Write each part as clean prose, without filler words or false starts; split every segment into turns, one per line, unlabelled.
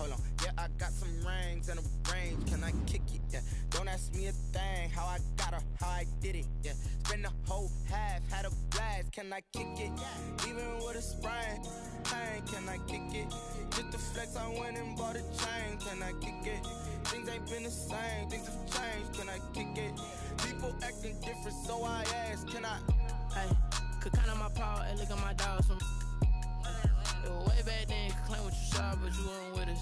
hold on. Yeah, I got some rings and a range. Can I kick it? Yeah. Don't ask me a thing. How I got her, how I did it. Yeah. Spend the whole half, had a blast. Can I kick it? Even with a sprain, pain. Can I kick it? Just the flex, I went and bought a chain. Can I kick it? Things ain't been the same. Things have changed. Can I kick it? People acting different, so I ask. Can I?
Hey, could count on my power and look at my dogs from. It was way back then, could claim what you saw, but you weren't with us.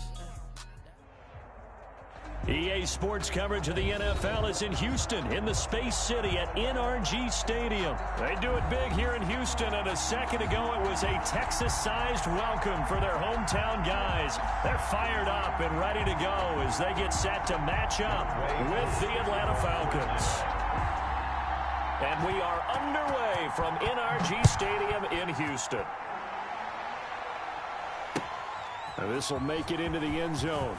EA Sports coverage of the NFL is in Houston, in the Space City at NRG Stadium. They do it big here in Houston, and a second ago it was a Texas-sized welcome for their hometown guys. They're fired up and ready to go as they get set to match up with the Atlanta Falcons. And we are underway from NRG Stadium in Houston. Now this will make it into the end zone.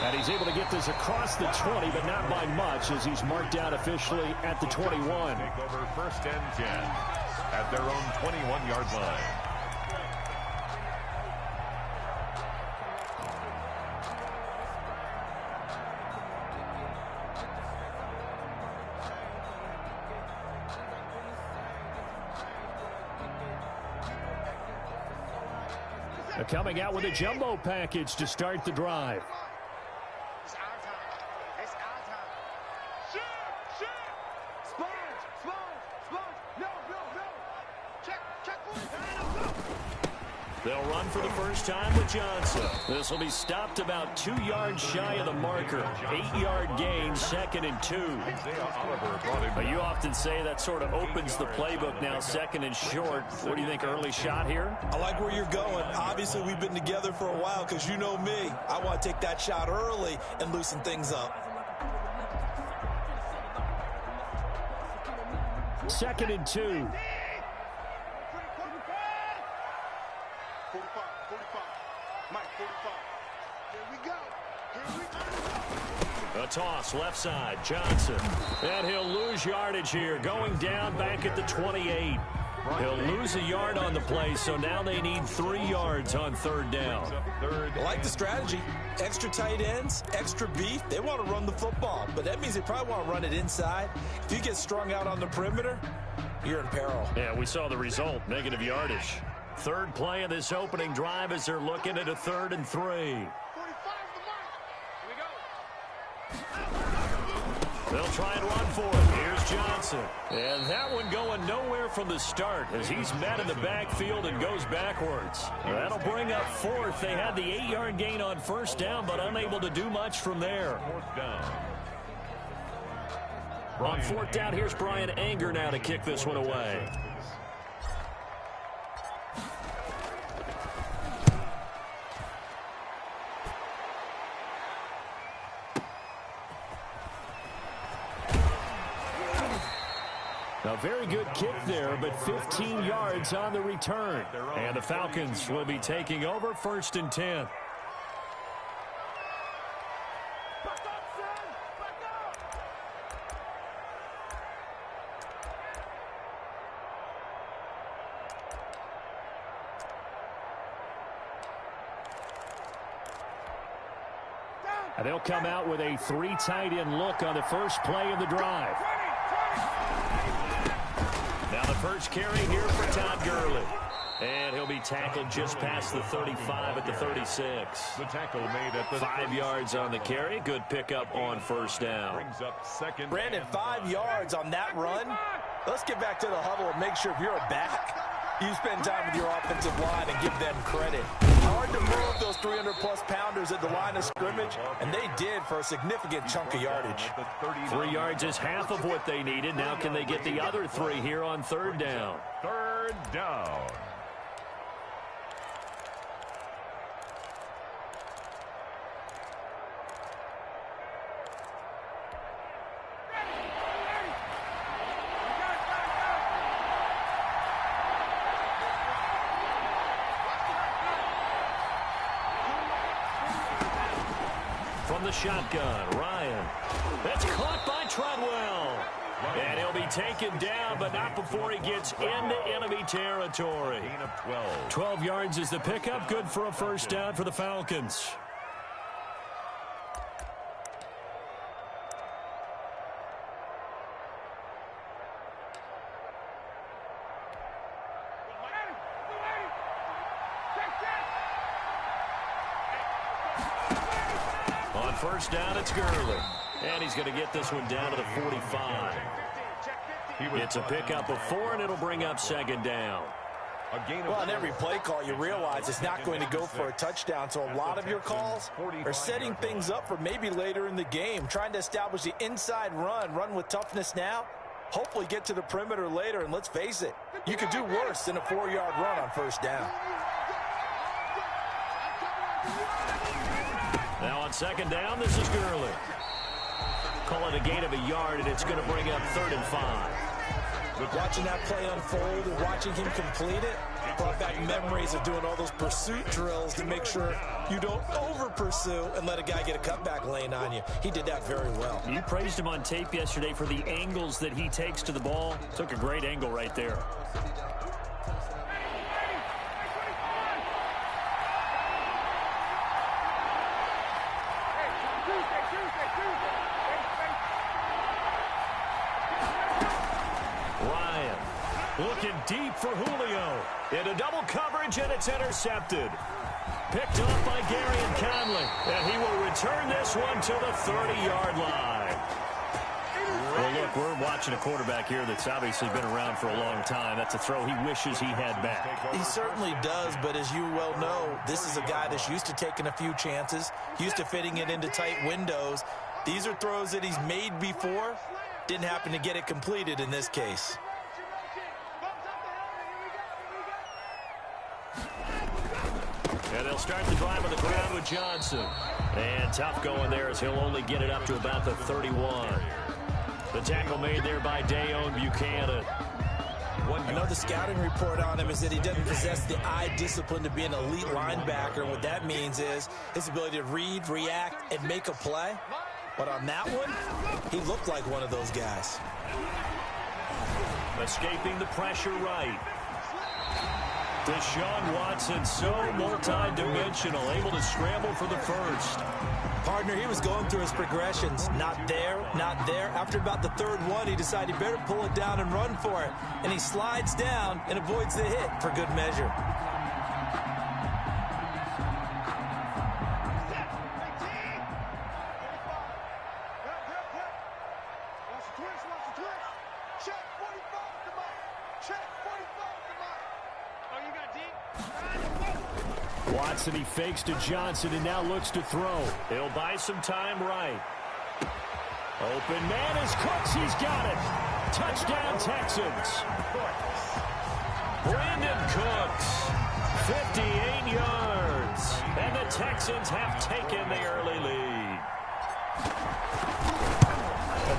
And he's able to get this across the 20, but not by much, as he's marked out officially at the 21.
Take over 1st and 10 at their own 21-yard line.
They're coming out with a jumbo package to start the drive. They'll run for the first time with Johnson. This will be stopped about 2 yards shy of the marker. 8-yard gain, 2nd and 2. But you often say that sort of opens the playbook now, 2nd and short. What do you think, early shot here?
I like where you're going. Obviously, we've been together for a while because you know me. I want to take that shot early and loosen things up.
2nd and 2. A toss, left side, Johnson. And he'll lose yardage here, going down back at the 28. He'll lose a yard on the play, so now they need 3 yards on 3rd down.
I like the strategy. Extra tight ends, extra beef. They want to run the football, but that means they probably want to run it inside. If you get strung out on the perimeter, you're in peril.
Yeah, we saw the result, negative yardage. 3rd play of this opening drive as they're looking at a 3rd and 3. They'll try and run for it. Here's Johnson. And that one going nowhere from the start as he's met in the backfield and goes backwards. That'll bring up 4th. They had the 8-yard gain on 1st down, but unable to do much from there.
4th down.
On 4th down, here's Brian Anger now to kick this one away. A very good kick there, but 15 yards on the return. And the Falcons will be taking over 1st and 10. And they'll come out with a 3 tight end look on the first play of the drive. Now the first carry here for Todd Gurley. And he'll be tackled just past the 35 at the 36.
The tackle made at the
5 yards on the carry. Good pickup on 1st down.
Brings up 2nd.
Brandon, 5 yards on that run. Let's get back to the huddle and make sure if you're a back, you spend time with your offensive line and give them credit. Hard to move those 300-plus pounders at the line of scrimmage, and they did for a significant chunk of yardage.
3 yards is half of what they needed. Now can they get the other 3 here on 3rd down?
3rd down. From the shotgun, Ryan. That's caught by Treadwell.
And he'll be taken down, but not before he gets into enemy territory. 12 yards is the pickup. Good for a first down for the Falcons. On first down, it's Gurley. And he's going to get this one down to the 45. It's a pickup of 4, and it'll bring up second down.
Well, on every play call, you realize it's not going to go for a touchdown, so a lot of your calls are setting things up for maybe later in the game, trying to establish the inside run with toughness now, hopefully get to the perimeter later, and let's face it, you could do worse than a 4-yard run on first down.
Now on second down, this is Gurley. Call it a gain of a yard, and it's going to bring up 3rd and 5.
Watching that play unfold and watching him complete it brought back memories of doing all those pursuit drills to make sure you don't over-pursue and let a guy get a cutback lane on you. He did that very well.
You praised him on tape yesterday for the angles that he takes to the ball. Took a great angle right there. Looking deep for Julio. Into double coverage, and it's intercepted. Picked up by Garyon Conley. And he will return this one to the 30-yard line. Well, look, we're watching a quarterback here that's obviously been around for a long time. That's a throw he wishes he had back.
He certainly does, but as you well know, this is a guy that's used to taking a few chances, used to fitting it into tight windows. These are throws that he's made before. Didn't happen to get it completed in this case.
And they'll start the drive on the ground with Johnson. And tough going there as he'll only get it up to about the 31. The tackle made there by Dayon Buchanan.
I know the scouting report on him is that he doesn't possess the eye discipline to be an elite linebacker. What that means is his ability to read, react, and make a play. But on that one, he looked like one of those guys.
Escaping the pressure right. Deshaun Watson, so multi-dimensional, able to scramble for the first.
Partner, he was going through his progressions. Not there, not there. After about the 3rd one, he decided he better pull it down and run for it. And he slides down and avoids the hit for good measure.
Watson, he fakes to Johnson and now looks to throw. He'll buy some time right. Open man is Cooks. He's got it. Touchdown, Texans. Brandon Cooks, 58 yards. And the Texans have taken the early lead.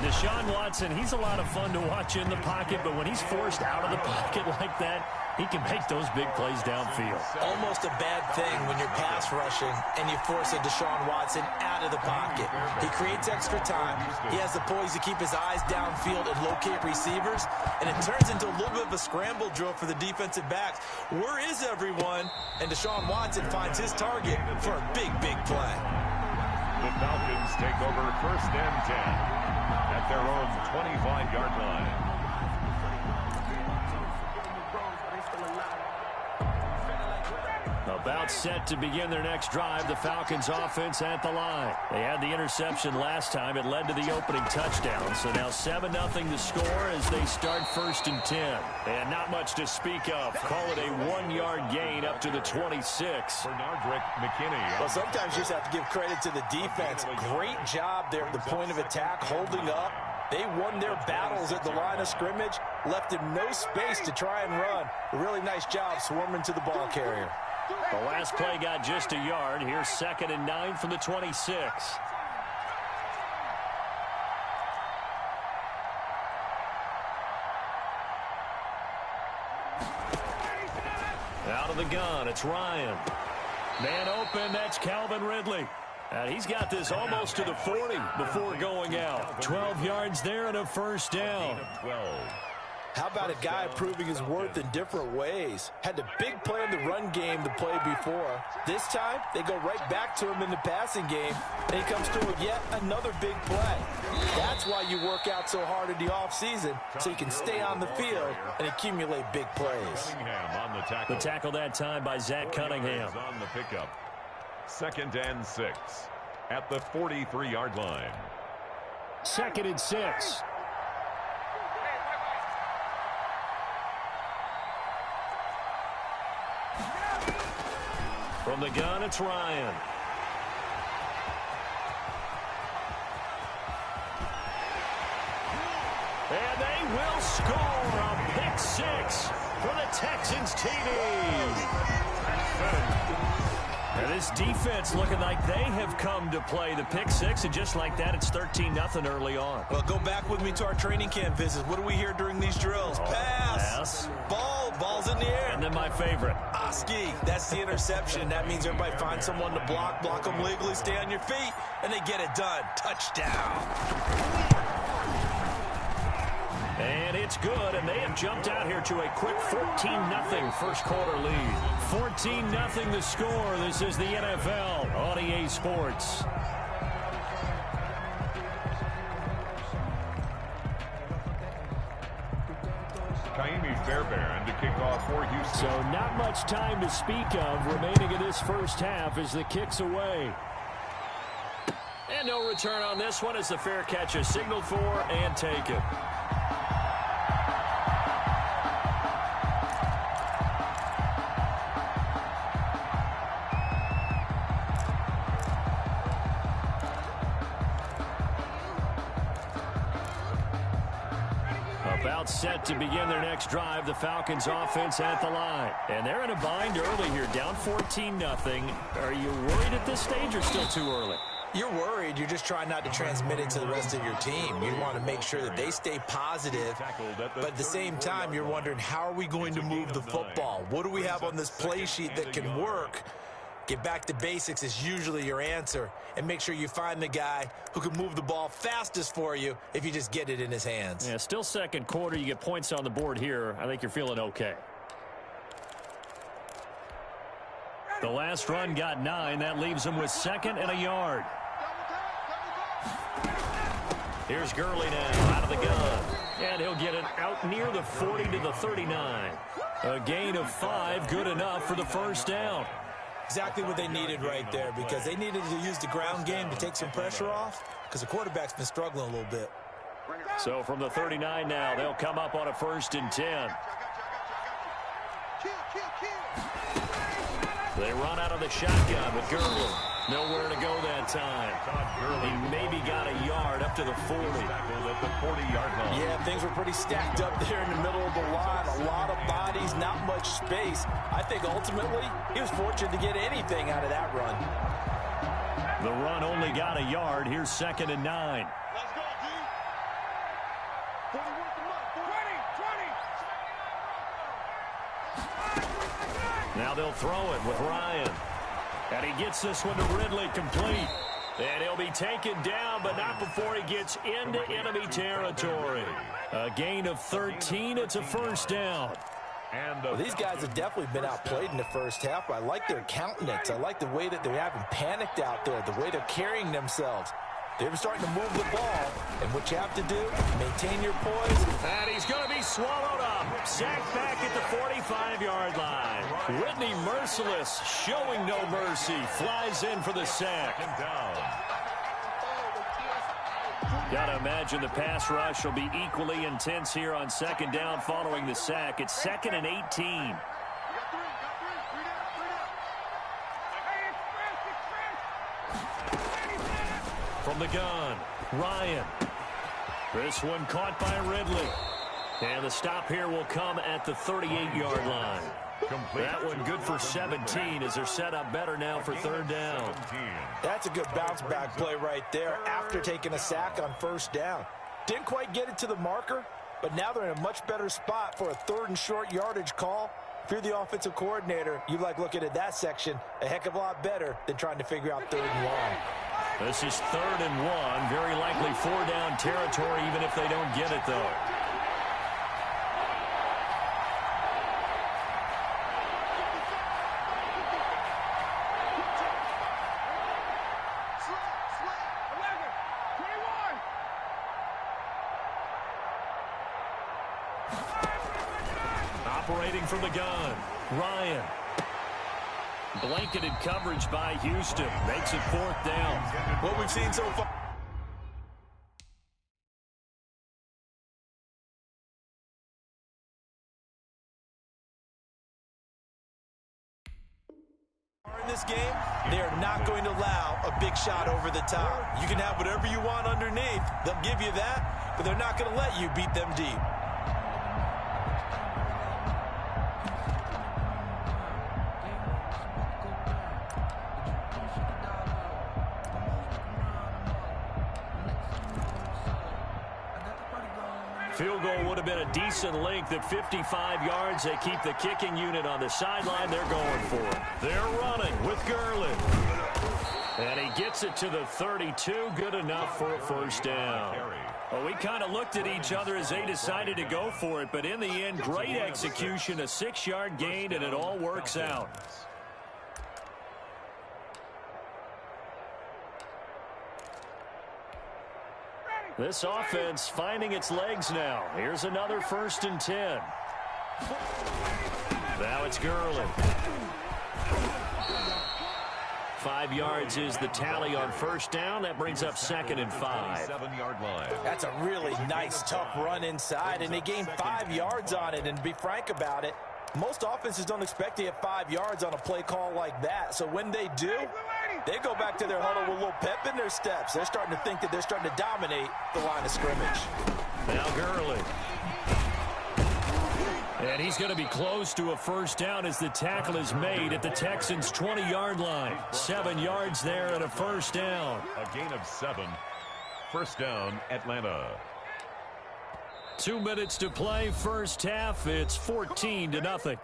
Deshaun Watson, he's a lot of fun to watch in the pocket, but when he's forced out of the pocket like that, he can make those big plays downfield.
Almost a bad thing when you're pass rushing and you force a Deshaun Watson out of the pocket. He creates extra time. He has the poise to keep his eyes downfield and locate receivers, and it turns into a little bit of a scramble drill for the defensive backs. Where is everyone? And Deshaun Watson finds his target for a big, big play.
The Falcons take over 1st and 10 at their own 25-yard line.
About set to begin their next drive, the Falcons offense at the line. They had the interception last time. It led to the opening touchdown. So now 7-0 to score as they start 1st and 10. And not much to speak of. Call it a 1-yard gain up to the 26.
Bernardrick McKinney.
Well, sometimes you just have to give credit to the defense. Great job there at the point of attack, holding up. They won their battles at the line of scrimmage, left him no space to try and run. A really nice job swarming to the ball carrier.
The last play got just a yard. Here's 2nd and 9 from the 26. Out of the gun, it's Ryan. Man open, that's Calvin Ridley. And he's got this almost to the 40 before going out. 12 yards there and a first down.
12.
How about a guy proving his worth in different ways? Had the big play in the run game to play before. This time, they go right back to him in the passing game, and he comes through with yet another big play. That's why you work out so hard in the offseason, so you can stay on the field and accumulate big plays.
Cunningham on the tackle.
The tackle that time by Zach Cunningham.
On the pickup. 2nd and 6 at the 43-yard line.
2nd and 6. From the gun, it's Ryan. And they will score a pick 6 for the Texans TD. And this defense looking like they have come to play the pick 6, and just like that, it's 13-0 early on.
Well, go back with me to our training camp visits. What do we hear during these drills? Pass. Ball's in the air.
And then my favorite.
Ski. That's the interception. That means everybody finds someone to block them legally, stay on your feet, and they get it done. Touchdown.
And it's good, and they have jumped out here to a quick 14-0 first quarter lead. 14-0 the score. This is the NFL on EA Sports.
Fairbairn to kick off for Houston.
So not much time to speak of remaining in this first half as the kick's away. And no return on this one as the fair catch is signaled for and taken. About set to begin their next drive, the Falcons offense at the line. And they're in a bind early here, down 14-0. Are you worried at this stage or still too early?
You're worried. You're just trying not to transmit it to the rest of your team. You want to make sure that they stay positive, but at the same time, you're wondering, how are we going to move the football? What do we have on this play sheet that can work? Get back to basics is usually your answer, and make sure you find the guy who can move the ball fastest for you if you just get it in his hands.
Yeah, still second quarter. You get points on the board here. I think you're feeling okay. The last run got 9. That leaves him with 2nd and a yard. Here's Gurley now out of the gun. And he'll get it out near the 40 to the 39. A gain of 5, good enough for the first down.
Exactly what they needed right there, because they needed to use the ground game to take some pressure off, because the quarterback's been struggling a little bit.
So from the 39 now, they'll come up on a 1st and 10. They run out of the shotgun with Gurley. Nowhere to go that time. He maybe got a yard up to the 40.
At the 40-yard line.
Yeah, things were pretty stacked up there in the middle of the line. A lot of bodies, not much space. I think ultimately he was fortunate to get anything out of that run.
The run only got a yard. Here's 2nd and 9.
Let's go, D. 41 to 20.
Now they'll throw it with Ryan. And he gets this one to Ridley, complete. And he'll be taken down, but not before he gets into enemy territory. A gain of 13. It's a first down.
Well, these guys have definitely been outplayed in the first half, but I like their countenance. I like the way that they're having panicked out there, the way they're carrying themselves. They're starting to move the ball, and what you have to do, maintain your poise.
And he's going to be swallowed up. Sacked back at the 45-yard line. Whitney Merciless, showing no mercy, flies in for the sack. Got to imagine the pass rush will be equally intense here on 2nd down following the sack. It's 2nd and 18. From the gun, Ryan. This one caught by Ridley. And the stop here will come at the 38-yard line. That one good for 17 as they're set up better now for 3rd down.
That's a good bounce-back play right there after taking a sack on 1st down. Didn't quite get it to the marker, but now they're in a much better spot for a 3rd and short yardage call. If you're the offensive coordinator, you like looking at that section a heck of a lot better than trying to figure out 3rd and long.
This is 3rd and 1. Very likely 4-down territory, even if they don't get it, though. Operating from the gun, Ryan. Blanketed coverage by Houston. Makes it 4th down.
What we've seen so far in this game, they are not going to allow a big shot over the top. You can have whatever you want underneath. They'll give you that, but they're not going to let you beat them deep.
Field goal would have been a decent length at 55 yards. They keep the kicking unit on the sideline. They're going for it. They're running with Gurley. And he gets it to the 32. Good enough for a 1st down. Well, we kind of looked at each other as they decided to go for it. But in the end, great execution, a 6-yard gain, and it all works out. This offense finding its legs now. Here's another 1st and 10. Now it's Gurley. 5 yards is the tally on 1st down. That brings up 2nd and 5.
7-yard line.
That's a really nice, tough run inside, and they gained 5 yards on it. And to be frank about it, most offenses don't expect to get 5 yards on a play call like that. So when they do, they go back to their huddle with a little pep in their steps. They're starting to think that they're starting to dominate the line of scrimmage.
Now Gurley. And he's going to be close to a 1st down as the tackle is made at the Texans' 20-yard line. 7 yards there and a 1st down.
A gain of 7. 1st down, Atlanta.
2 minutes to play, 1st half. It's 14-0.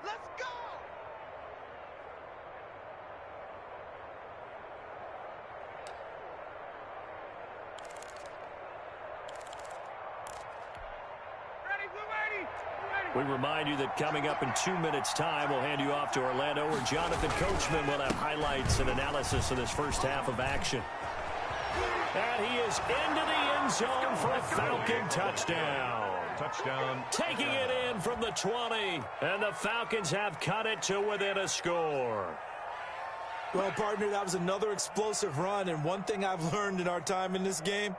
We remind you that coming up in 2 minutes' time, we'll hand you off to Orlando, where Jonathan Coachman will have highlights and analysis of this 1st half of action. And he is into the end zone for a Falcon touchdown.
Touchdown.
Taking it in from the 20. And the Falcons have cut it to within a score.
Well, partner, that was another explosive run. And one thing I've learned in our time in this game,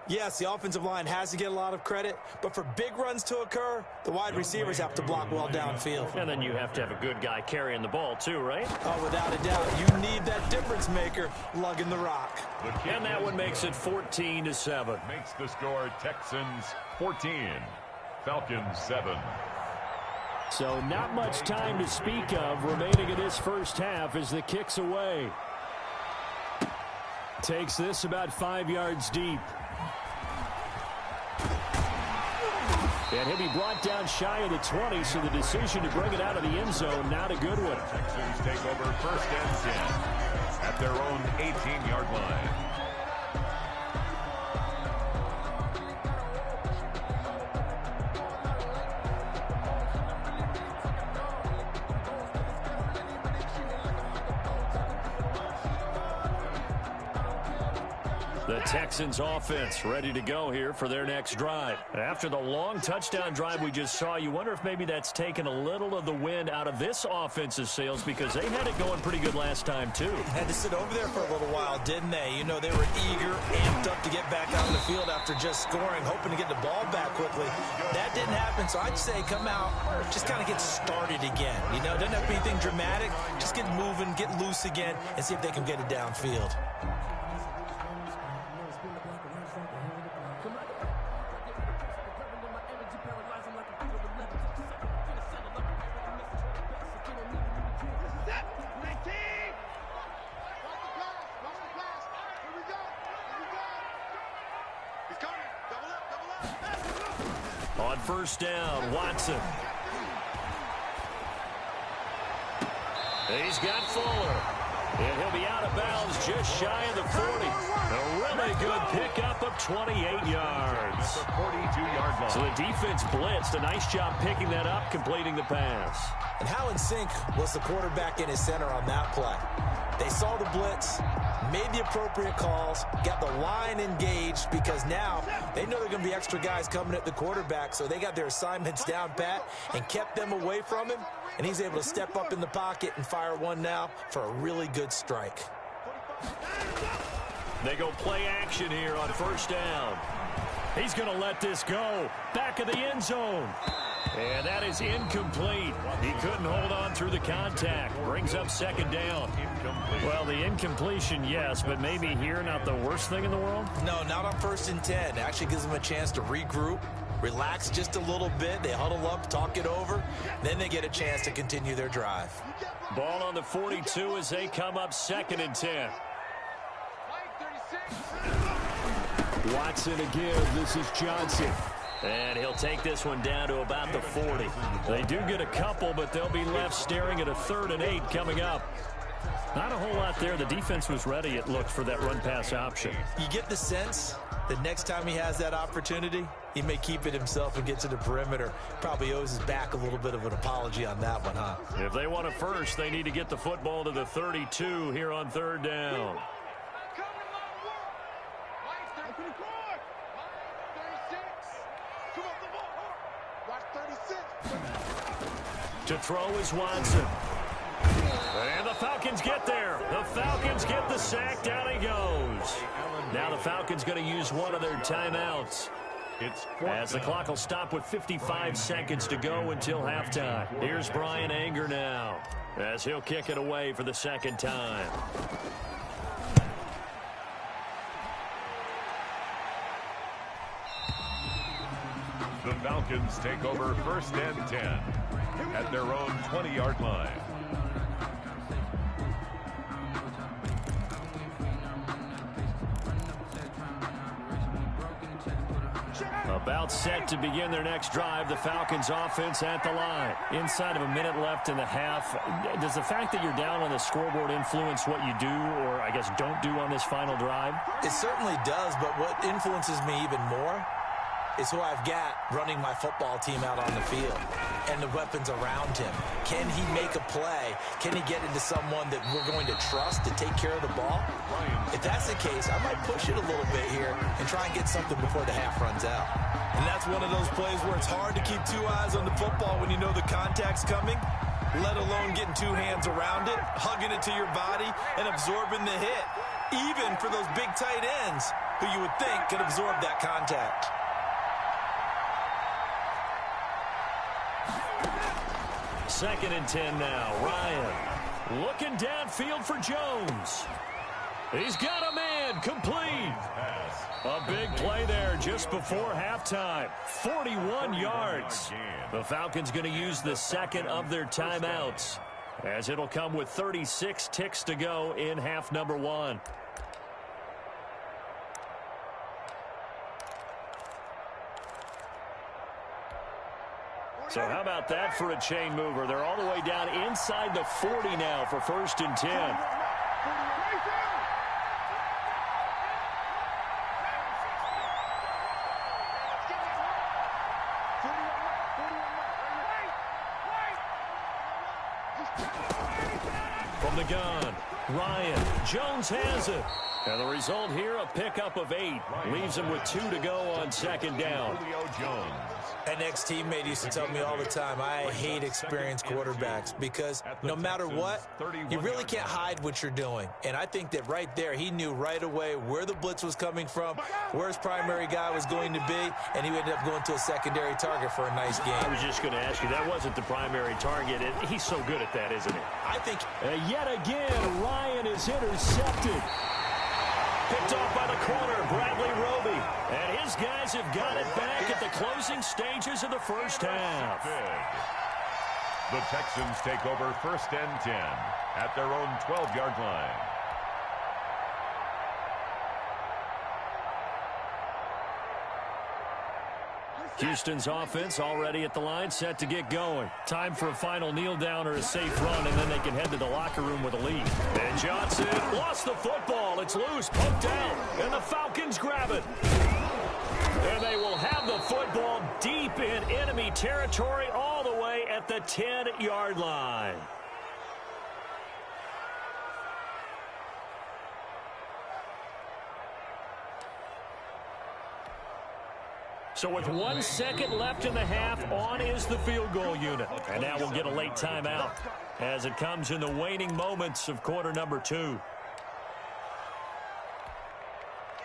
yes, the offensive line has to get a lot of credit, but for big runs to occur, the wide receivers have to block well downfield.
And then you have to have a good guy carrying the ball too, right?
Oh, without a doubt. You need that difference maker lugging the rock.
And that one makes it 14-7.
Makes the score Texans 14, Falcons 7.
So not much time to speak of remaining in this 1st half as the kick's away. Takes this about 5 yards deep. And he'll be brought down shy of the 20, so the decision to bring it out of the end zone, not a good one.
Texans take over 1st and 10 at their own 18-yard line.
The Texans offense ready to go here for their next drive. After the long touchdown drive we just saw, you wonder if maybe that's taken a little of the wind out of this offense's sails, because they had it going pretty good last time too.
Had to sit over there for a little while, didn't they? You know, they were eager, amped up to get back out on the field after just scoring, hoping to get the ball back quickly. That didn't happen, so I'd say come out, just kind of get started again. You know, doesn't have to be anything dramatic. Just get moving, get loose again, and see if they can get it downfield.
On 1st down, Watson. He's got Fuller. And he'll be out of bounds just shy of the 40. A really good pickup of 28 yards.
The 42-yard line.
So the defense blitzed. A nice job picking that up, completing the pass.
And how in sync was the quarterback in his center on that play? They saw the blitz, made the appropriate calls, got the line engaged because now they know there are going to be extra guys coming at the quarterback, so they got their assignments down pat and kept them away from him, and he's able to step up in the pocket and fire one now for a really good strike.
They go play action here on first down. He's going to let this go. Back of the end zone. And that is incomplete. He couldn't hold on through the contact. Brings up second down. Well, the incompletion, yes, but maybe here not the worst thing in the world?
No, not on 1st and 10. It actually gives them a chance to regroup, relax just a little bit. They huddle up, talk it over. Then they get a chance to continue their drive.
Ball on the 42 as they come up 2nd and 10. Watson again. This is Johnson. And he'll take this one down to about the 40. They do get a couple, but they'll be left staring at a 3rd and 8 coming up. Not a whole lot there. The defense was ready, it looked, for that run-pass option.
You get the sense that next time he has that opportunity, he may keep it himself and get to the perimeter. Probably owes his back a little bit of an apology on that one, huh?
If they want a first, they need to get the football to the 32 here on 3rd down. To throw is Watson. And the Falcons get there. The Falcons get the sack. Down he goes. Now the Falcons going to use one of their timeouts. As the clock will stop with 55 seconds to go until halftime. Here's Brian Anger now as he'll kick it away for the 2nd time.
The Falcons take over 1st and 10 at their own 20-yard line.
About set to begin their next drive. The Falcons offense at the line. Inside of a minute left in the half. Does the fact that you're down on the scoreboard influence what you do, or I guess don't do on this final drive?
It certainly does, but what influences me even more is who I've got running my football team out on the field and the weapons around him. Can he make a play? Can he get into someone that we're going to trust to take care of the ball? If that's the case, I might push it a little bit here and try and get something before the half runs out. And that's one of those plays where it's hard to keep 2 eyes on the football when you know the contact's coming, let alone getting 2 hands around it, hugging it to your body, and absorbing the hit, even for those big tight ends who you would think could absorb that contact.
Second and 10 now. Ryan looking downfield for Jones. He's got a man. Complete. A big play there just before halftime. 41 yards. The Falcons going to use the 2nd of their timeouts, as it'll come with 36 ticks to go in half number 1. So how about that for a chain mover? They're all the way down inside the 40 now for 1st and 10. From the gun, Ryan. Jones has it. And the result here, a pickup of 8. Leaves him with 2 to go on 2nd down.
An ex-teammate used to tell me all the time, I hate experienced quarterbacks because no matter what, you really can't hide what you're doing. And I think that right there, he knew right away where the blitz was coming from, where his primary guy was going to be, and he ended up going to a secondary target for a nice game.
I was just going to ask you, that wasn't the primary target. He's so good at that, isn't he?
I think.
Yet again, Ryan is intercepted. Picked off by the corner, Bradley Roby. And his guys have got it back at the closing stages of the first half.
The Texans take over 1st and 10 at their own 12-yard line.
Houston's offense already at the line, set to get going. Time for a final kneel down or a safe run, and then they can head to the locker room with a lead. And Johnson lost the football. It's loose, poked out, and the Falcons grab it. And they will have the football deep in enemy territory all the way at the 10-yard line. So with 1 second left in the half, on is the field goal unit. And now we'll get a late timeout as it comes in the waning moments of quarter number 2.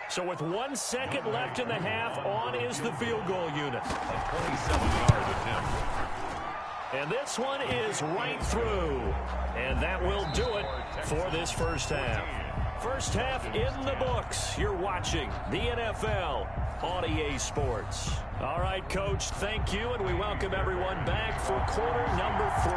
So with 1 second left in the half, on is the field goal unit.
A 27-yard attempt.
And this one is right through. And that will do it for this first half. First half in the books. You're watching the NFL on EA Sports. All right, Coach, thank you, and we welcome everyone back for quarter number 3.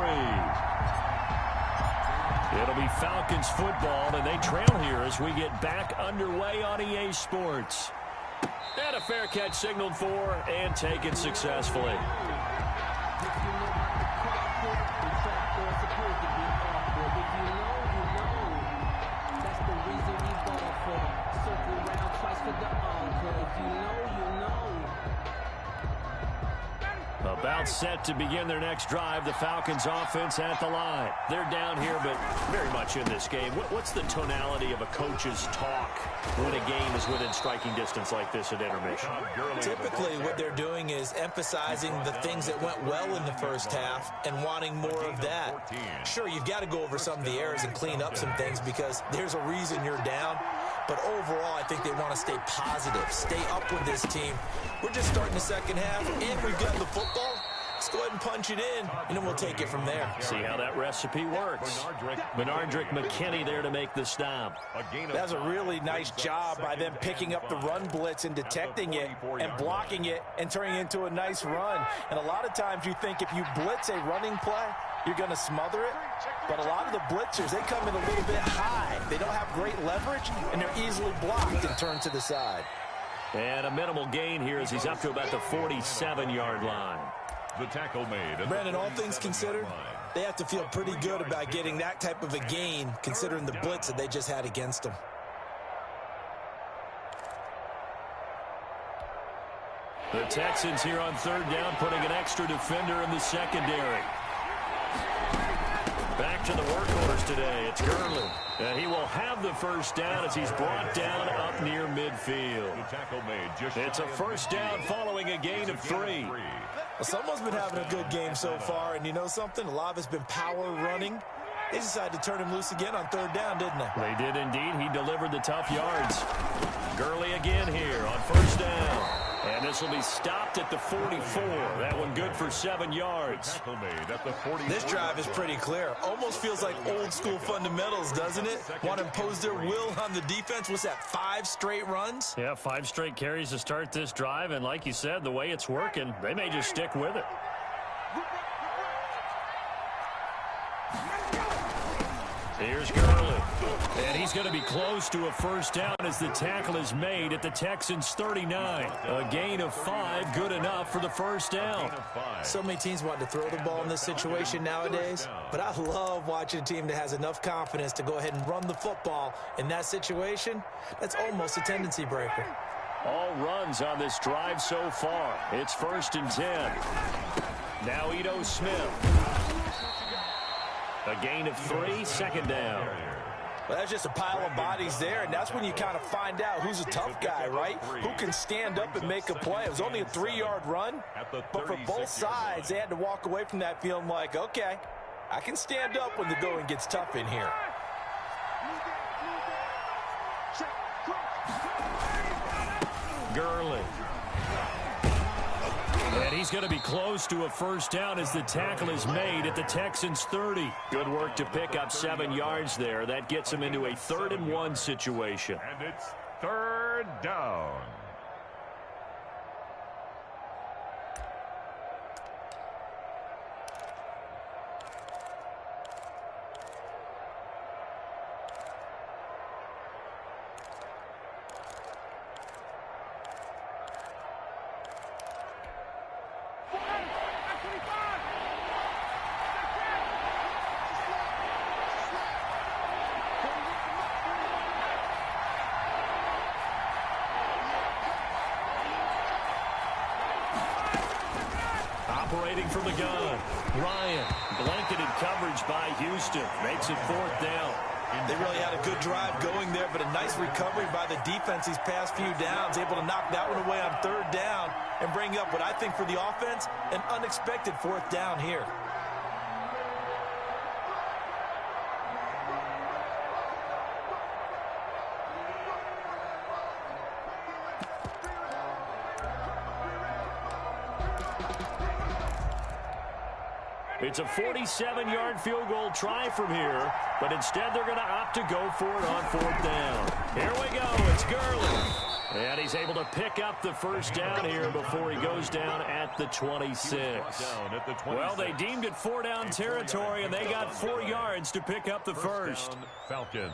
It'll be Falcons football, and they trail here as we get back underway on EA Sports. And a fair catch signaled for and taken successfully. About set to begin their next drive, the Falcons offense at the line. They're down here, but very much in this game. What's the tonality of a coach's talk when a game is within striking distance like this at intermission?
Typically, what they're doing is emphasizing the things that went well in the first half and wanting more of that. Sure, you've got to go over some of the errors and clean up some things because there's a reason you're down. But overall, I think they want to stay positive, stay up with this team. We're just starting the second half, and we've got the football. Let's go ahead and punch it in, and then we'll take it from there.
See how that recipe works. Benardrick McKinney there to make the stop.
That's a really nice job by them picking up the run blitz and detecting it and blocking it and turning it into a nice run. And a lot of times you think if you blitz a running play, you're going to smother it. But a lot of the blitzers, they come in a little bit high. They don't have great leverage, and they're easily blocked and turned to the side.
And a minimal gain here as he's up to about the 47-yard line.
The tackle made.
Brandon, all things considered, they have to feel pretty good about getting that type of a gain, considering the blitz that they just had against them.
The Texans here on third down, putting an extra defender in the secondary. Back to the workhorse today. It's Gurley. And he will have the first down as he's brought down up near midfield. It's a first down following a gain of 3.
Well, someone's been having a good game so far, and you know something? A lot of it's been power running. They decided to turn him loose again on third down, didn't they?
They did indeed. He delivered the tough yards. Gurley again here on first down. And this will be stopped at the 44. That one good for 7 yards.
This drive is pretty clear. Almost feels like old school fundamentals, doesn't it? Want to impose their will on the defense. What's that, 5 straight runs?
Yeah, 5 straight carries to start this drive. And like you said, the way it's working, they may just stick with it. Here's Gurley. And he's going to be close to a first down as the tackle is made at the Texans' 39. A gain of 5, good enough for the first down.
So many teams want to throw the ball in this situation nowadays, but I love watching a team that has enough confidence to go ahead and run the football. In that situation, that's almost a tendency breaker.
All runs on this drive so far. It's 1st and 10. Now Ito Smith. A gain of 3, second down.
Well, that's just a pile of bodies there, and that's when you kind of find out who's a tough guy, right? Who can stand up and make a play. It was only a 3-yard run, but for both sides, they had to walk away from that feeling like, okay, I can stand up when the going gets tough in here.
Gurley. And he's going to be close to a first down as the tackle is made at the Texans' 30. Good work to pick up 7 yards there. That gets him into a 3rd and 1 situation.
And it's 3rd down.
waiting from the gun. Ryan, blanketed coverage by Houston. Makes it 4th down.
They really had a good drive going there, but a nice recovery by the defense these past few downs, able to knock that one away on 3rd down and bring up what I think for the offense, an unexpected 4th down here.
It's a 47-yard field goal try from here, but instead they're going to opt to go for it on 4th down. Here we go. It's Gurley. And he's able to pick up the first down here before he goes down at the 26. Well, they deemed it 4-down territory, and they got 4 yards to pick up the first.
Falcons.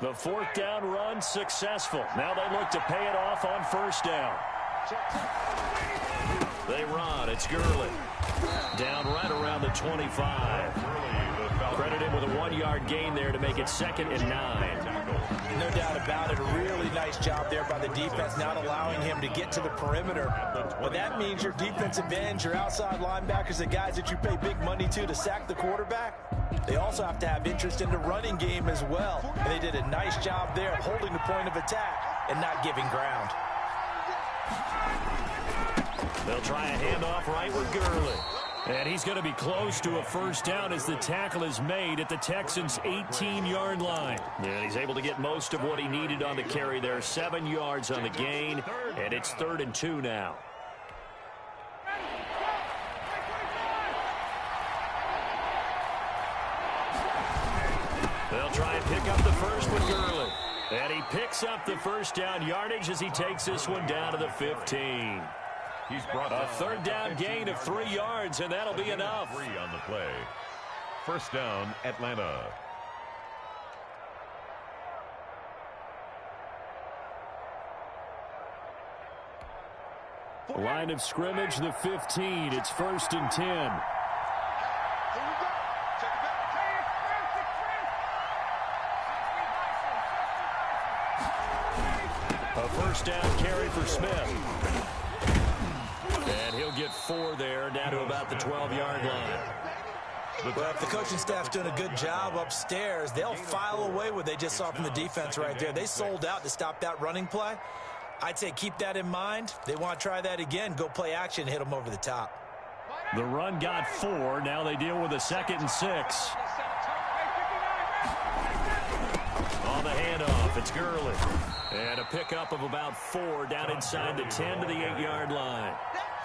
The 4th down run successful. Now they look to pay it off on 1st down. They run. It's Gurley. Down right around the 25. Credit him with a 1-yard gain there to make it 2nd and 9.
No doubt about it. A really nice job there by the defense, not allowing him to get to the perimeter. But that means your defensive ends, your outside linebackers, the guys that you pay big money to sack the quarterback, they also have to have interest in the running game as well. And they did a nice job there of holding the point of attack and not giving ground.
They'll try a handoff right with Gurley. And he's going to be close to a 1st down as the tackle is made at the Texans' 18-yard line. And he's able to get most of what he needed on the carry there. 7 yards on the gain, and it's 3rd and 2 now. They'll try and pick up the first with Gurley. And he picks up the 1st down yardage as he takes this one down to the 15.
He's brought
a 3rd down gain of 3 yards, and that'll be enough.
3 on the play. 1st down, Atlanta.
Line of scrimmage, the 15. It's 1st and 10. A 1st down carry for Smith. And he'll get 4 there, down to about the 12-yard line.
Well, if the coaching staff's doing a good job upstairs, they'll file away what they just saw from the defense right there. They sold out to stop that running play. I'd say keep that in mind. They want to try that again. Go play action, hit them over the top.
The run got 4. Now they deal with a 2nd and 6. On the handoff, it's Gurley. And a pickup of about 4 down inside the 10 to the 8-yard line.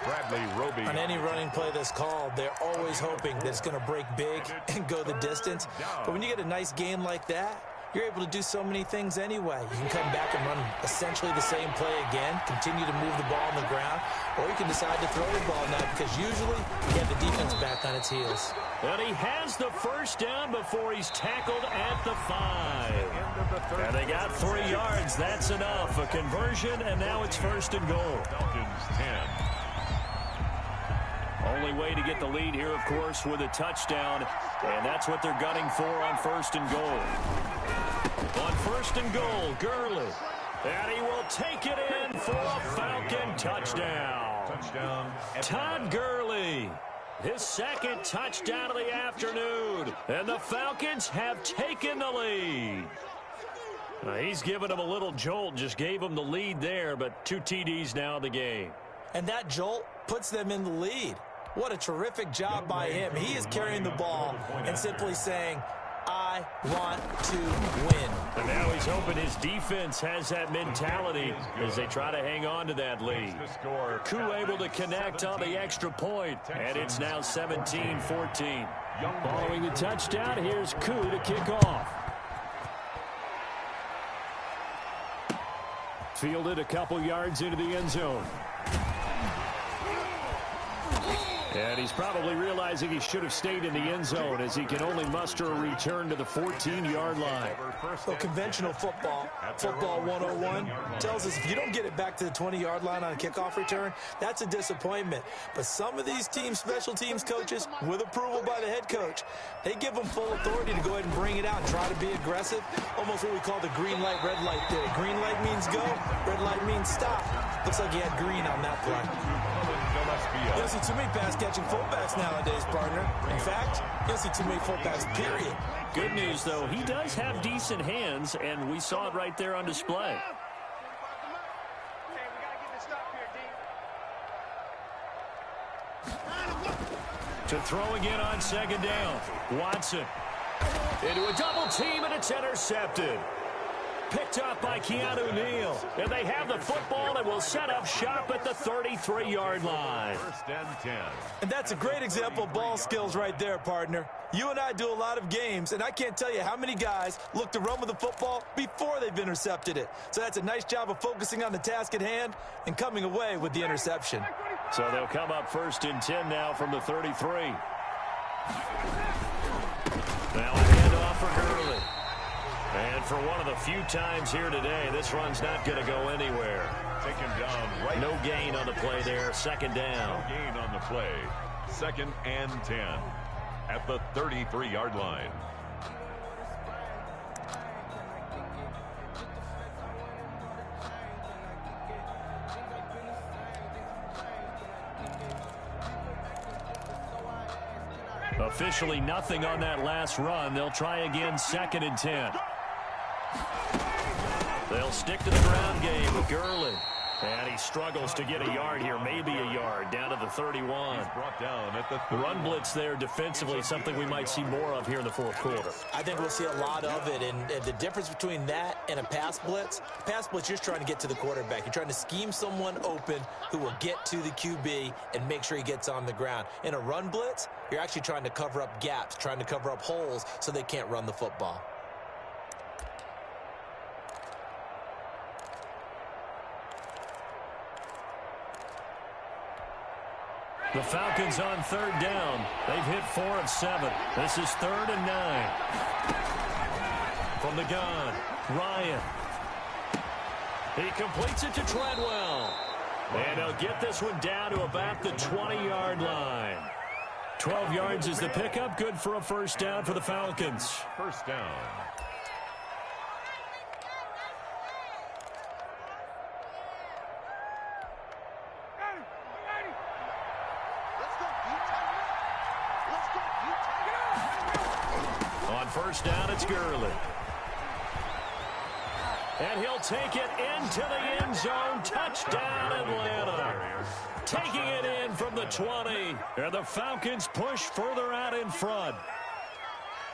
Bradley Roby.
On any running play that's called, they're always hoping that it's going to break big and go the distance. But when you get a nice gain like that, you're able to do so many things anyway. You can come back and run essentially the same play again, continue to move the ball on the ground, or you can decide to throw the ball now because usually you have the defense back on its heels.
And he has the 1st down before he's tackled at the 5. And they got 3 yards. That's enough. A conversion, and now it's 1st and goal.
Falcons 10.
Only way to get the lead here, of course, with a touchdown. And that's what they're gunning for on 1st and goal. On 1st and goal, Gurley. And he will take it in for a Falcon touchdown. Todd Gurley. His 2nd touchdown of the afternoon. And the Falcons have taken the lead. He's given them a little jolt. Just gave them the lead there, but 2 TDs now in the game.
And that jolt puts them in the lead. What a terrific job by him. He is carrying the ball and simply saying, I want to win.
And now he's hoping his defense has that mentality as they try to hang on to that lead. Koo able to connect on the extra point, and it's now 17-14. Following the touchdown, here's Koo to kick off. Fielded a couple yards into the end zone. And he's probably realizing he should have stayed in the end zone as he can only muster a return to the 14-yard line.
Well, conventional football 101, tells us if you don't get it back to the 20-yard line on a kickoff return, that's a disappointment. But some of these special teams coaches, with approval by the head coach, they give them full authority to go ahead and bring it out and try to be aggressive. Almost what we call the green light, red light theory. Green light means go, red light means stop. Looks like he had green on that play. You don't see too many pass-catching fullbacks nowadays, partner. In fact, you don't see too many fullbacks, period.
Good news, though, he does have decent hands, and we saw it right there on display. To throw again on second down. Watson into a double team, and it's intercepted. Picked up by Keanu Neal. And they have the football and will set up shop at the 33-yard line.
First and 10.
And that's a great example of ball skills right there, partner. You and I do a lot of games, and I can't tell you how many guys look to run with the football before they've intercepted it. So that's a nice job of focusing on the task at hand and coming away with the interception.
So they'll come up first and 10 now from the 33. Now a handoff for Gurley. And for one of the few times here today, this run's not going to go anywhere.
Taken down right.
No gain on the play there. Second down.
No gain on the play. Second and 10 at the 33-yard line.
Officially nothing on that last run. They'll try again second and 10. They'll stick to the ground game with Gurley. And he struggles to get a yard here, maybe a yard, down to the 31.
He's brought down at the 31.
Run blitz there defensively, something we might see more of here in the fourth quarter.
I think we'll see a lot of it, and the difference between that and a pass blitz, you're just trying to get to the quarterback. You're trying to scheme someone open who will get to the QB and make sure he gets on the ground. In a run blitz, you're actually trying to cover up gaps, trying to cover up holes so they can't run the football.
The Falcons on third down. They've hit 4 of 7. This is 3rd and 9. From the gun, Ryan. He completes it to Treadwell. And he'll get this one down to about the 20-yard line. 12 yards is the pickup. Good for a first down for the Falcons.
First down.
First down, it's Gurley. And he'll take it into the end zone. Touchdown, Atlanta. Taking it in from the 20. And the Falcons push further out in front.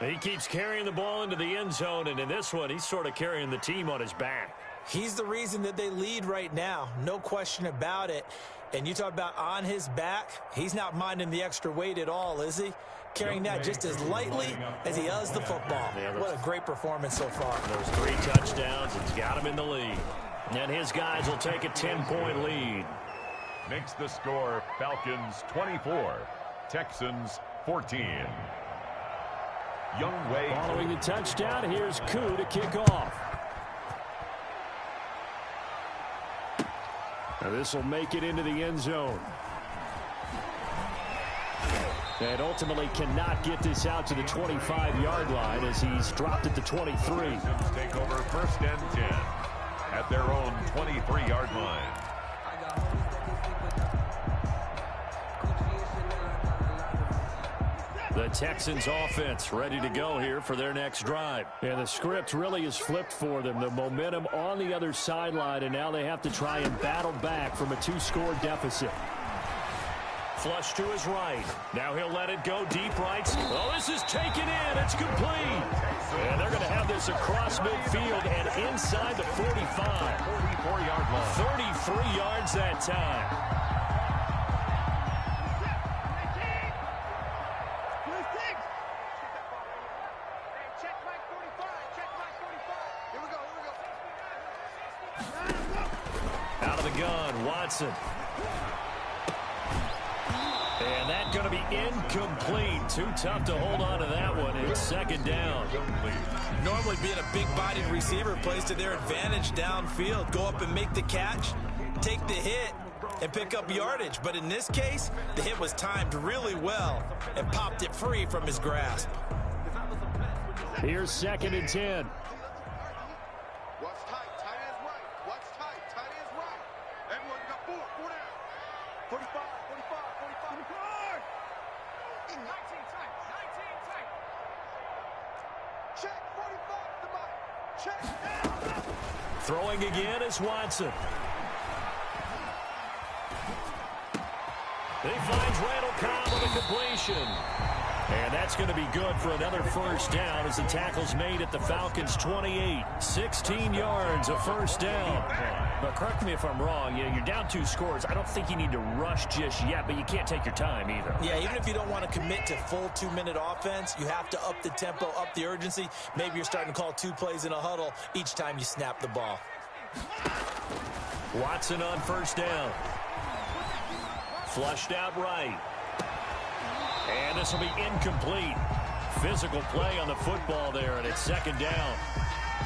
He keeps carrying the ball into the end zone, and in this one, he's sort of carrying the team on his back.
He's the reason that they lead right now. No question about it. And you talk about on his back, he's not minding the extra weight at all, is he? Carrying that just as lightly as he does the football.
Yeah,
what a great performance so far.
Those 3 touchdowns, it's got him in the lead. And his guys will take a 10-point lead.
Makes the score Falcons 24, Texans 14. Young Way.
Following the touchdown, here's Koo to kick off. Now this will make it into the end zone. And ultimately cannot get this out to the 25-yard line as he's dropped at the 23.
Take over first and 10 at their own 23-yard line.
The Texans offense ready to go here for their next drive. And the script really is flipped for them. The momentum on the other sideline, and now they have to try and battle back from a 2-score deficit. Flush to his right. Now he'll let it go deep right. Oh, this is taken in. It's complete. And they're going to have this across midfield and inside the 45.
44-yard line.
33 yards that time. Out of the gun, Watson. And that's going to be incomplete. Too tough to hold on to that one. It's second down.
Normally being a big-bodied receiver plays to their advantage downfield. Go up and make the catch, take the hit, and pick up yardage. But in this case, the hit was timed really well and popped it free from his grasp.
Here's second and 10.
What's tight? Tight ends right. What's tight? Tight ends right. Everyone got four down. 45, 45, 45. 19 tight. 19 tight. Check 45 to Mike. Check.
Throwing again is Watson. He finds Randall Cobb with a completion. And that's going to be good for another first down as the tackle's made at the Falcons' 28. 16 yards, a first down. But correct me if I'm wrong, you're down 2 scores. I don't think you need to rush just yet, but you can't take your time either.
Yeah, even if you don't want to commit to full 2-minute offense, you have to up the tempo, up the urgency. Maybe you're starting to call 2 plays in a huddle each time you snap the ball.
Watson on first down. Flushed out right. And this will be incomplete. Physical play on the football there, and it's second down.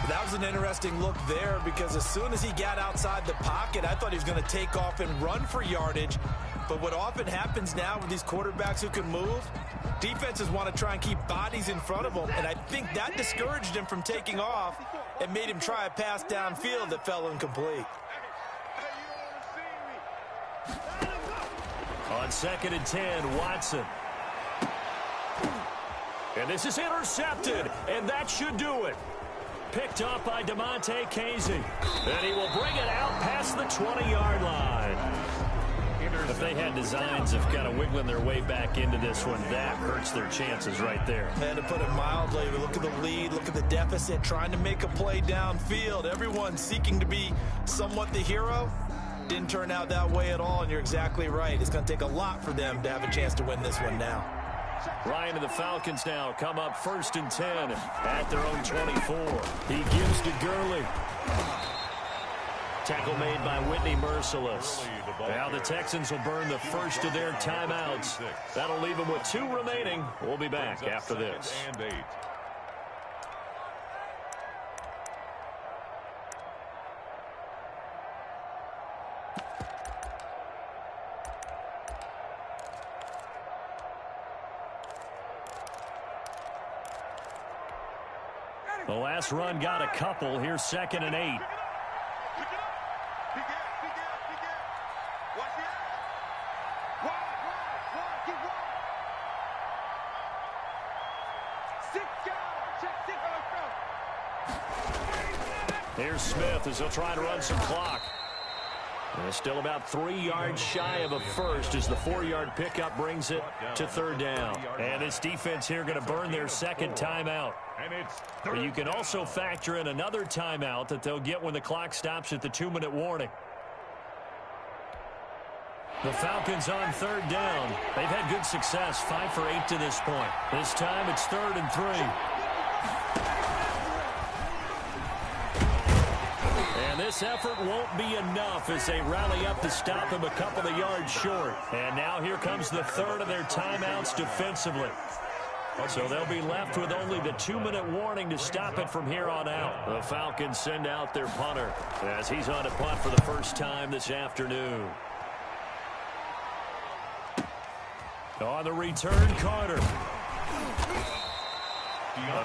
That was an interesting look there because as soon as he got outside the pocket, I thought he was going to take off and run for yardage. But what often happens now with these quarterbacks who can move, defenses want to try and keep bodies in front of them, and I think that discouraged him from taking off and made him try a pass downfield that fell incomplete.
On second and 10, Watson. And this is intercepted, and that should do it. Picked up by DeMonte Casey. And he will bring it out past the 20-yard line. If they had designs of kind of wiggling their way back into this one, that hurts their chances right there.
And to put it mildly, look at the lead, look at the deficit, trying to make a play downfield. Everyone seeking to be somewhat the hero. Didn't turn out that way at all, and you're exactly right. It's going to take a lot for them to have a chance to win this one now.
Ryan and the Falcons now come up first and 10 at their own 24. He gives to Gurley. Tackle made by Whitney Merciless. Now the Texans will burn the first of their timeouts. That'll leave them with 2 remaining. We'll be back after this. The last run got a couple. Here's second and 8. Here's Smith as he'll try to run some clock. And still about 3 yards shy of a first as the 4-yard pickup brings it to third down. And this defense here going to burn their second timeout. But you can also factor in another timeout that they'll get when the clock stops at the 2-minute warning. The Falcons on third down. They've had good success, 5 for 8 to this point. This time it's 3rd and 3. This effort won't be enough as they rally up to stop him a couple of yards short. And now here comes the 3rd of their timeouts defensively. So they'll be left with only the 2-minute warning to stop it from here on out. The Falcons send out their punter as he's on to punt for the first time this afternoon. On the return, Carter.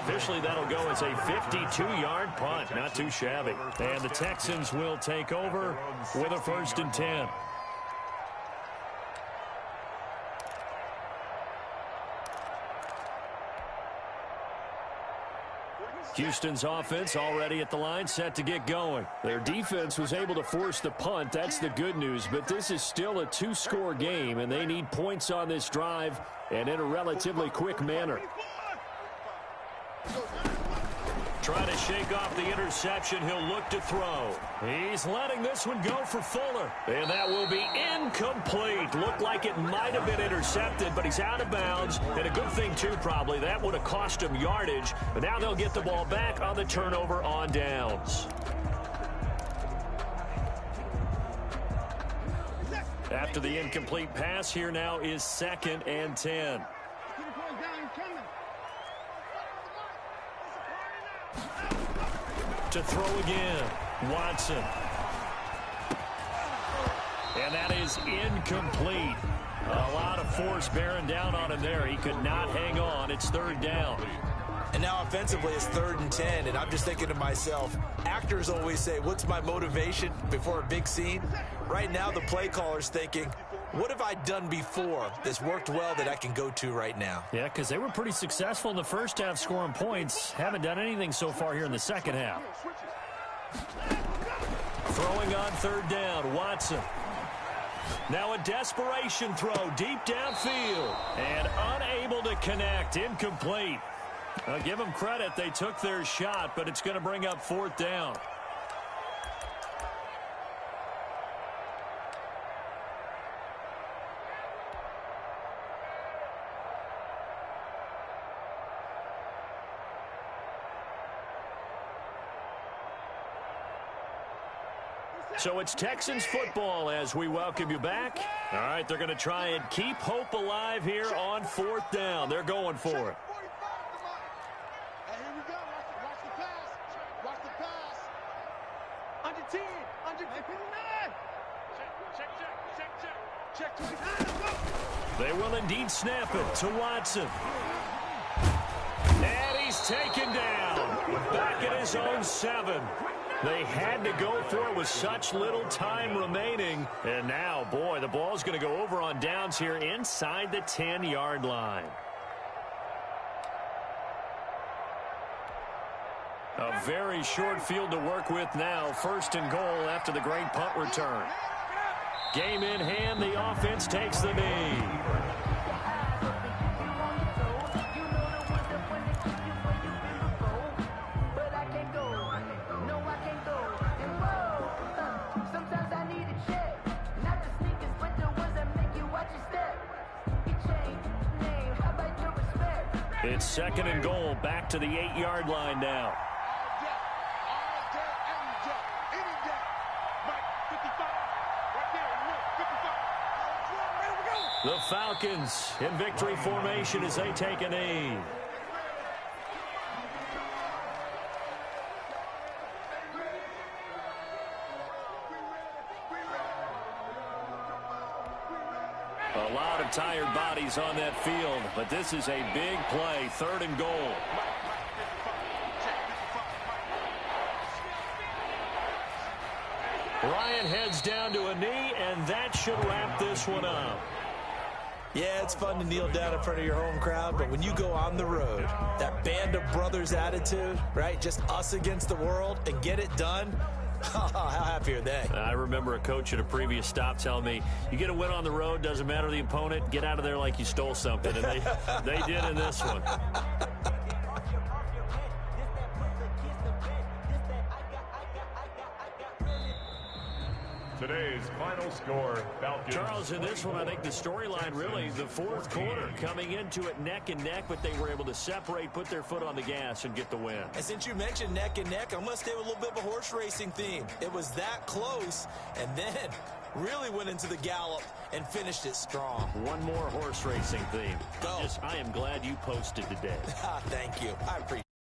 Officially, that'll go as a 52-yard punt. Not too shabby. And the Texans will take over with a 1st and 10. Houston's offense already at the line, set to get going. Their defense was able to force the punt. That's the good news. But this is still a 2-score game, and they need points on this drive and in a relatively quick manner. Trying to shake off the interception. He'll look to throw. He's letting this one go for Fuller. And that will be incomplete. Looked like it might have been intercepted, but he's out of bounds. And a good thing, too, probably. That would have cost him yardage. But now they'll get the ball back on the turnover on downs. After the incomplete pass, here now is 2nd and 10. To throw again, Watson. And that is incomplete. A lot of force bearing down on him there. He could not hang on. It's 3rd down.
And now offensively it's 3rd and 10, and I'm just thinking to myself, actors always say, what's my motivation before a big scene? Right now the play caller's thinking, what have I done before that's worked well that I can go to right now?
Yeah, because they were pretty successful in the first half scoring points. Haven't done anything so far here in the second half. Throwing on 3rd down, Watson. Now a desperation throw deep downfield. And unable to connect, incomplete. Give them credit, they took their shot, but it's going to bring up 4th down. So it's Texans football as we welcome you back. All right, they're going to try and keep hope alive here on 4th down. They're going for it.
And here we go. Watch the pass. Watch the pass. Under 10. Under 59. Check. 29.
They will indeed snap it to Watson. And he's taken down. Back at his own 7. They had to go for it with such little time remaining. And now, boy, the ball's going to go over on downs here inside the 10-yard line. A very short field to work with now. 1st and goal after the great punt return. Game in hand, the offense takes the knee. It's 2nd and goal, back to the 8-yard line now. The Falcons in victory formation as they take a knee. A lot of tired bodies on that field, but this is a big play, 3rd and goal. Ryan heads down to a knee, and that should wrap this one up.
Yeah, it's fun to kneel down in front of your home crowd, but when you go on the road, that band of brothers attitude, right, just us against the world, and get it done, how happy are they?
I remember a coach at a previous stop telling me, you get a win on the road, doesn't matter the opponent, get out of there like you stole something, and they did in this one.
Today's final score, Falcons.
Charles, in this one, I think the storyline really, the 4th quarter, coming into it neck and neck, but they were able to separate, put their foot on the gas, and get the win.
And since you mentioned neck and neck, I'm going to stay with a little bit of a horse racing theme. It was that close, and then really went into the gallop and finished it strong.
One more horse racing theme.
Go.
I am glad you posted today.
Thank you. I appreciate it.